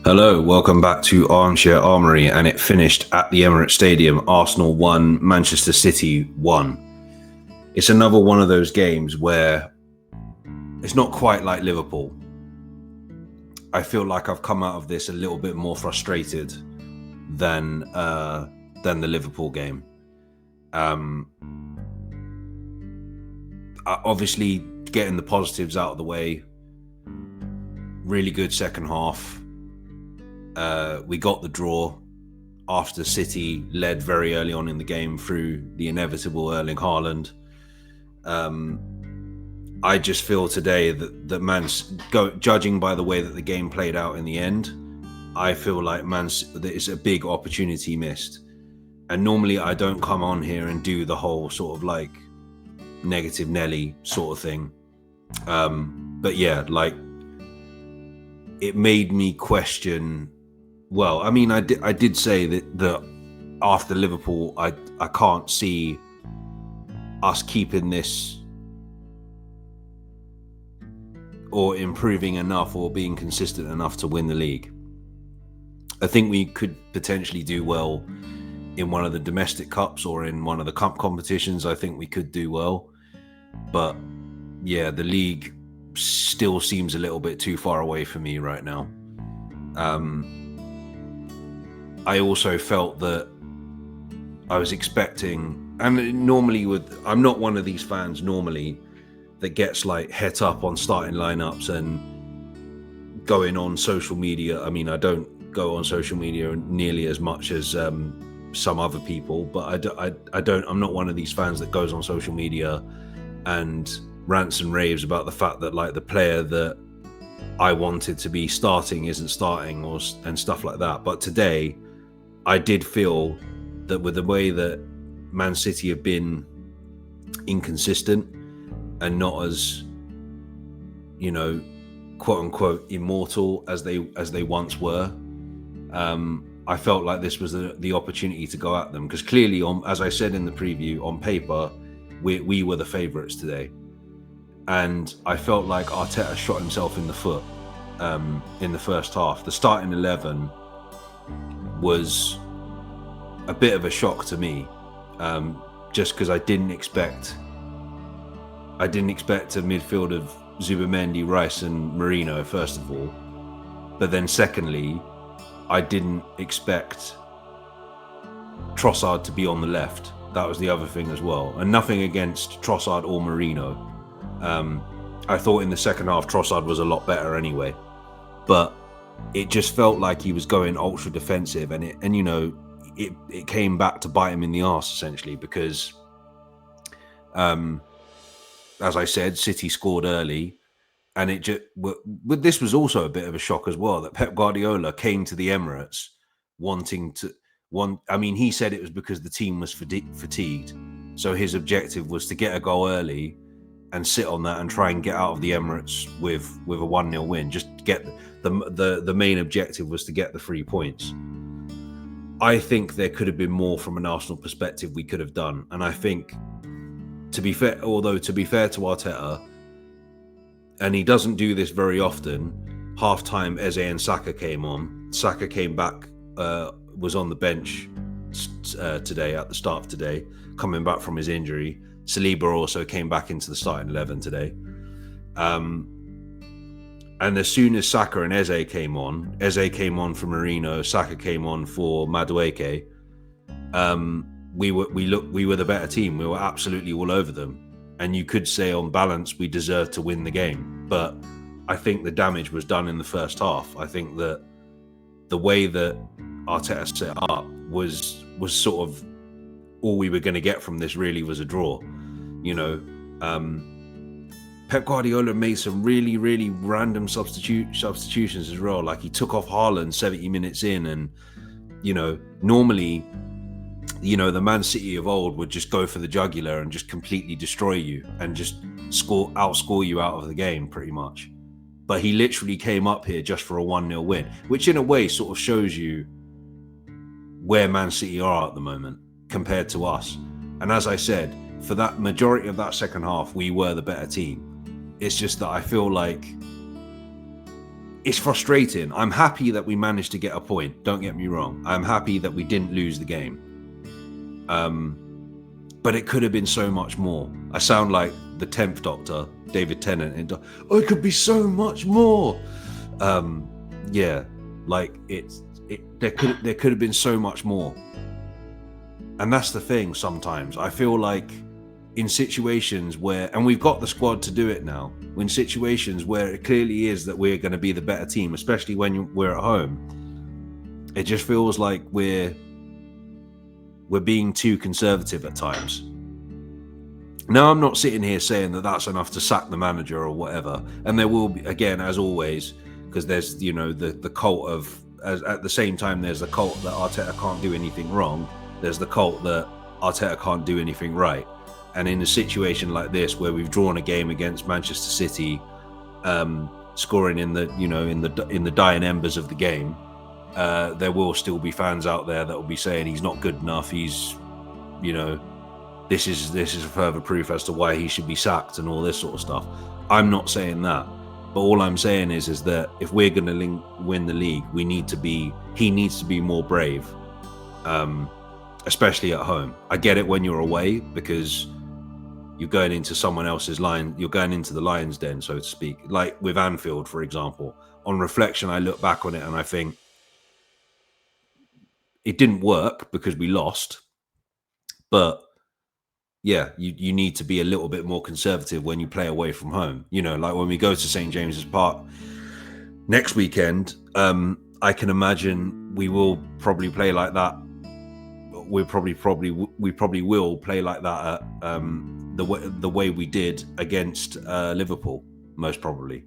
Hello, welcome back to Armchair Armory, and it finished at the Emirates Stadium. Arsenal won, Manchester City won. It's another one of those games where it's not quite like Liverpool. I feel like I've come out of this a little bit more frustrated than the Liverpool game. Obviously, getting the positives out of the way. Really good second half. We got the draw after City led very early on in the game through the inevitable Erling Haaland. I just feel today that judging by the way that the game played out in the end, I feel like that is a big opportunity missed. And normally I don't come on here and do the whole sort of like negative Nelly sort of thing. But yeah, like it made me question. Well, I mean, I did say that after Liverpool, I can't see us keeping this or improving enough or being consistent enough to win the league. I think we could potentially do well in one of the domestic cups or in one of the cup competitions. I think we could do well. But yeah, the league still seems a little bit too far away for me right now. I also felt that I was expecting, and normally I'm not one of these fans normally that gets like het up on starting lineups and going on social media. I mean, I don't go on social media nearly as much as some other people, but I'm not one of these fans that goes on social media and rants and raves about the fact that like the player that I wanted to be starting isn't starting and stuff like that. But today I did feel that with the way that Man City have been inconsistent and not as, you know, quote unquote immortal as they once were, I felt like this was the opportunity to go at them, because clearly, as I said in the preview, on paper we were the favourites today, and I felt like Arteta shot himself in the foot in the first half. The starting 11 was a bit of a shock to me, just because I didn't expect a midfield of Zubimendi, Rice and Merino, first of all. But then secondly, I didn't expect Trossard to be on the left. That was the other thing as well. And nothing against Trossard or Merino. I thought in the second half Trossard was a lot better anyway. But it just felt like he was going ultra defensive, and it came back to bite him in the arse essentially, because as I said, City scored early, and but this was also a bit of a shock as well, that Pep Guardiola came to the Emirates he said it was because the team was fatigued, so his objective was to get a goal early and sit on that and try and get out of the Emirates with a 1-0 win. Just get the main objective was to get the 3 points. I think there could have been more from an Arsenal perspective we could have done, and I think to be fair to Arteta, and he doesn't do this very often, half-time Eze and Saka came on. Saka came back, was on the bench today, at the start of today, coming back from his injury. Saliba also came back into the starting 11 today. And as soon as Saka and Eze came on for Merino, Saka came on for Madueke, we were the better team. We were absolutely all over them. And you could say on balance we deserved to win the game. But I think the damage was done in the first half. I think that the way that Arteta set up was sort of all we were going to get from this really was a draw. Pep Guardiola made some really, really random substitutions as well. Like he took off Haaland 70 minutes in, and normally, the Man City of old would just go for the jugular and just completely destroy you and just outscore you out of the game pretty much. But he literally came up here just for a 1-0 win, which in a way sort of shows you where Man City are at the moment compared to us. And as I said, for that majority of that second half, we were the better team. It's just that I feel like it's frustrating. I'm happy that we managed to get a point. Don't get me wrong. I'm happy that we didn't lose the game. But it could have been so much more. I sound like the 10th Doctor, David Tennant, and it could be so much more. Yeah, like there could have been so much more. And that's the thing. Sometimes I feel like in situations where, and we've got the squad to do it now, in situations where it clearly is that we're going to be the better team, especially when we're at home, it just feels like we're being too conservative at times. Now, I'm not sitting here saying that that's enough to sack the manager or whatever, and there will be, again, as always, because there's, you know, the cult of, at the same time there's the cult that Arteta can't do anything wrong, there's the cult that Arteta can't do anything right. And in a situation like this, where we've drawn a game against Manchester City, scoring in the, you know, in the dying embers of the game, there will still be fans out there that will be saying he's not good enough. He's, you know, this is a further proof as to why he should be sacked and all this sort of stuff. I'm not saying that, but all I'm saying is that if we're going to win the league, he needs to be more brave, especially at home. I get it when you're away because you're going into someone else's line. You're going into the lion's den, so to speak. Like with Anfield, for example. On reflection, I look back on it and I think it didn't work because we lost. But yeah, you need to be a little bit more conservative when you play away from home. You know, like when we go to St. James's Park next weekend, I can imagine we will probably play like that. We probably will play like that at, the way we did against Liverpool, most probably.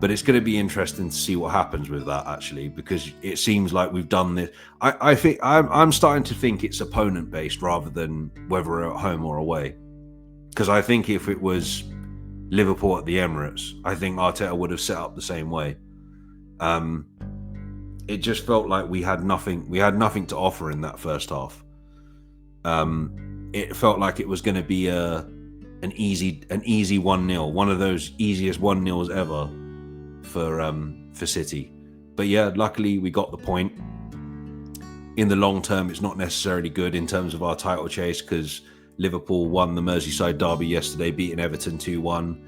But it's going to be interesting to see what happens with that, actually, because it seems like we've done this. I think I'm starting to think it's opponent based rather than whether we're at home or away. Because I think if it was Liverpool at the Emirates, I think Arteta would have set up the same way. It just felt like we had nothing to offer in that first half. It felt like it was going to be an easy 1-0, one of those easiest 1-0s ever for City. But yeah, luckily we got the point. In the long term, it's not necessarily good in terms of our title chase because Liverpool won the Merseyside derby yesterday, beating Everton 2-1.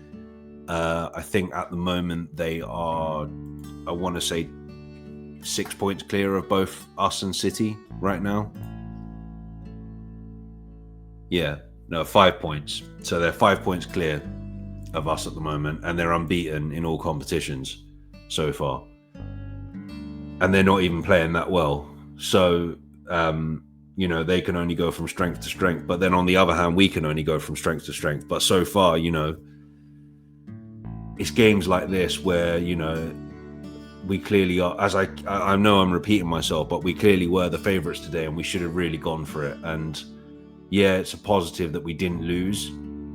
I think at the moment they are, I want to say, 6 points clear of both us and City right now. Yeah, no, 5 points. So they're 5 points clear of us at the moment, and they're unbeaten in all competitions so far. And they're not even playing that well. So, you know, they can only go from strength to strength. But then on the other hand, we can only go from strength to strength. But so far, you know, it's games like this where, you know, we clearly are, as I know I'm repeating myself, but we clearly were the favourites today and we should have really gone for it. And yeah, it's a positive that we didn't lose,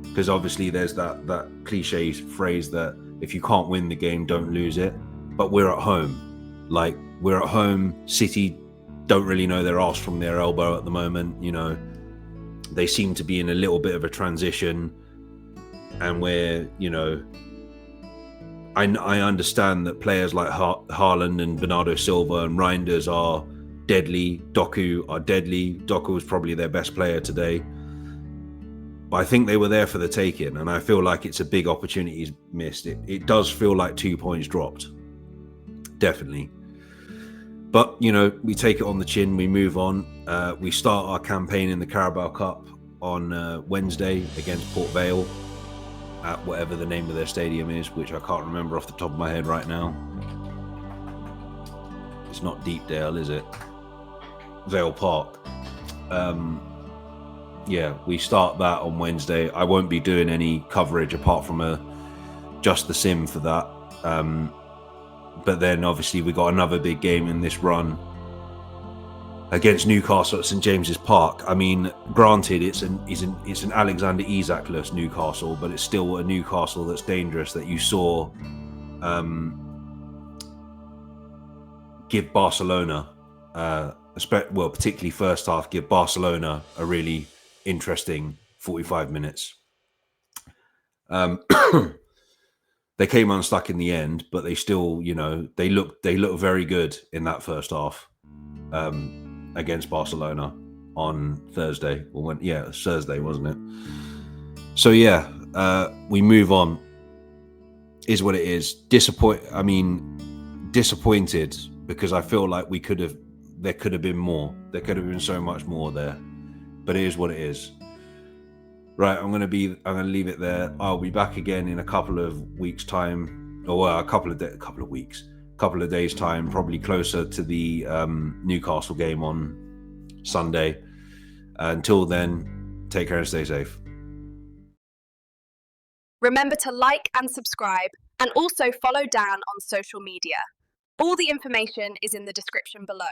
because obviously there's that cliche phrase that if you can't win the game, don't lose it. But we're at home. Like, we're at home. City don't really know their arse from their elbow at the moment. You know, they seem to be in a little bit of a transition, and where, you know, I understand that players like Haaland and Bernardo Silva and Reinders are deadly. Doku are deadly. Doku was probably their best player today. But I think they were there for the taking, and I feel like it's a big opportunity missed. It does feel like 2 points dropped. Definitely. But, you know, we take it on the chin, we move on. We start our campaign in the Carabao Cup on Wednesday against Port Vale at whatever the name of their stadium is, which I can't remember off the top of my head right now. It's not Deepdale, is it? Vale Park. Yeah, we start that on Wednesday. I won't be doing any coverage apart from just the sim for that. But then obviously we got another big game in this run against Newcastle at St James's Park. I mean, granted, it's an Alexander Isak-less Newcastle, but it's still a Newcastle that's dangerous, that you saw give Barcelona, particularly first half, give Barcelona a really interesting 45 minutes. They they came unstuck in the end, but they still, they look very good in that first half against Barcelona on Thursday. Or it was Thursday, wasn't it? So yeah, we move on. Is what it is. Disappointed because I feel like there could have been more. There could have been so much more there, but it is what it is. Right, I'm gonna leave it there. I'll be back again in a couple of weeks' time, or a couple of days' time, probably closer to the Newcastle game on Sunday. Until then, take care and stay safe. Remember to like and subscribe, and also follow Dan on social media. All the information is in the description below.